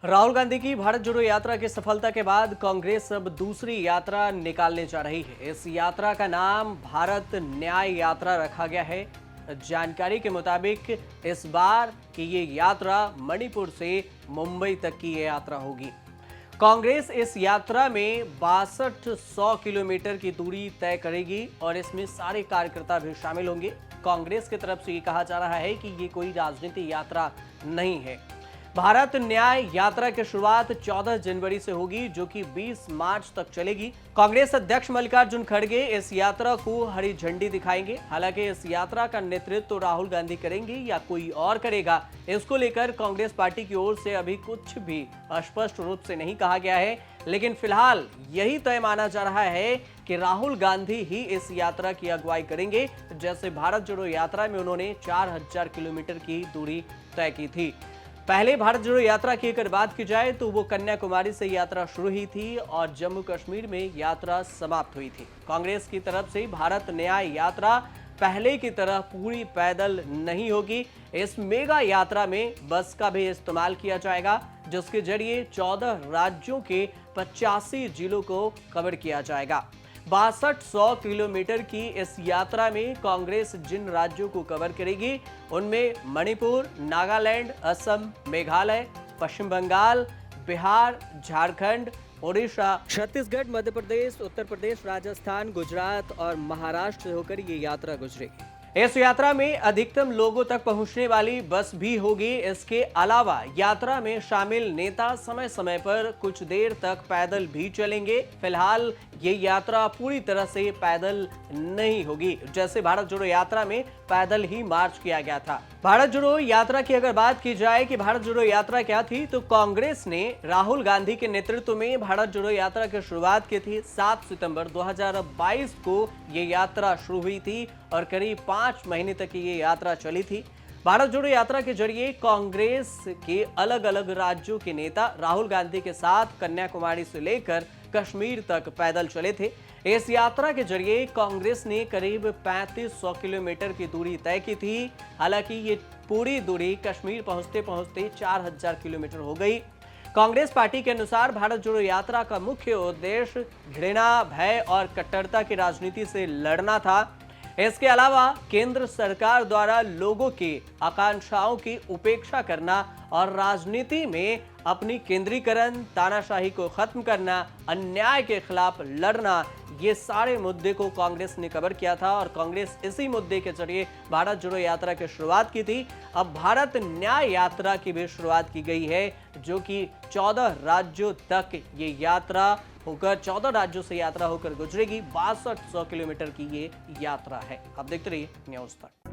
राहुल गांधी की भारत जोड़ो यात्रा की सफलता के बाद कांग्रेस अब दूसरी यात्रा निकालने जा रही है। इस यात्रा का नाम भारत न्याय यात्रा रखा गया है। जानकारी के मुताबिक इस बार की ये यात्रा मणिपुर से मुंबई तक की ये यात्रा होगी। कांग्रेस इस यात्रा में 6200 किलोमीटर की दूरी तय करेगी और इसमें सारे कार्यकर्ता भी शामिल होंगे। कांग्रेस की तरफ से ये कहा जा रहा है कि ये कोई राजनीतिक यात्रा नहीं है। भारत न्याय यात्रा की शुरुआत 14 जनवरी से होगी, जो कि 20 मार्च तक चलेगी। कांग्रेस अध्यक्ष मल्लिकार्जुन खड़गे इस यात्रा को हरी झंडी दिखाएंगे। हालांकि इस यात्रा का नेतृत्व राहुल गांधी करेंगे या कोई और करेगा, इसको लेकर कांग्रेस पार्टी की ओर से अभी कुछ भी स्पष्ट रूप से नहीं कहा गया है। लेकिन फिलहाल यही तय माना जा रहा है कि राहुल गांधी ही इस यात्रा की अगुवाई करेंगे। जैसे भारत जोड़ो यात्रा में उन्होंने 4000 किलोमीटर की दूरी तय की थी। पहले भारत जोड़ो यात्रा की अगर बात की जाए तो वो कन्याकुमारी से यात्रा शुरू हुई थी और जम्मू कश्मीर में यात्रा समाप्त हुई थी। कांग्रेस की तरफ से भारत न्याय यात्रा पहले की तरह पूरी पैदल नहीं होगी। इस मेगा यात्रा में बस का भी इस्तेमाल किया जाएगा, जिसके जरिए 14 राज्यों के 85 जिलों को कवर किया जाएगा। 6200 किलोमीटर की इस यात्रा में कांग्रेस जिन राज्यों को कवर करेगी उनमें मणिपुर, नागालैंड, असम, मेघालय, पश्चिम बंगाल, बिहार, झारखंड, ओडिशा, छत्तीसगढ़, मध्य प्रदेश, उत्तर प्रदेश, राजस्थान, गुजरात और महाराष्ट्र से होकर ये यात्रा गुजरेगी। इस यात्रा में अधिकतम लोगों तक पहुंचने वाली बस भी होगी। इसके अलावा यात्रा में शामिल नेता समय समय पर कुछ देर तक पैदल भी चलेंगे। फिलहाल ये यात्रा पूरी तरह से पैदल नहीं होगी, जैसे भारत जोड़ो यात्रा में पैदल ही मार्च किया गया था। भारत जोड़ो यात्रा की अगर बात की जाए कि भारत जोड़ो यात्रा क्या थी, तो कांग्रेस ने राहुल गांधी के नेतृत्व में भारत जोड़ो यात्रा की शुरुआत की थी। 7 सितंबर 2022 को ये यात्रा शुरू हुई थी और करीब 5 महीने तक ये यात्रा चली थी। भारत जोड़ो यात्रा के जरिए कांग्रेस के अलग अलग राज्यों के नेता राहुल गांधी के साथ कन्याकुमारी से लेकर कश्मीर तक पैदल चले थे। इस यात्रा के जरिए कांग्रेस ने करीब 3500 किलोमीटर की दूरी तय की थी। हालांकि ये पूरी दूरी कश्मीर पहुंचते पहुंचते 4000 किलोमीटर हो गई। कांग्रेस पार्टी के अनुसार भारत जोड़ो यात्रा का मुख्य उद्देश्य घृणा, भय और कट्टरता की राजनीति से लड़ना था। इसके अलावा केंद्र सरकार द्वारा लोगों की आकांक्षाओं की उपेक्षा करना और राजनीति में अपनी केंद्रीकरण, तानाशाही को खत्म करना, अन्याय के खिलाफ लड़ना, ये सारे मुद्दे को कांग्रेस ने कवर किया था और कांग्रेस इसी मुद्दे के जरिए भारत जोड़ो यात्रा की शुरुआत की थी। अब भारत न्याय यात्रा की भी शुरुआत की गई है, जो कि 14 राज्यों तक ये यात्रा होकर 14 राज्यों से यात्रा होकर गुजरेगी। 6200 किलोमीटर की ये यात्रा है। आप देखते रहिए न्यूज़ तक।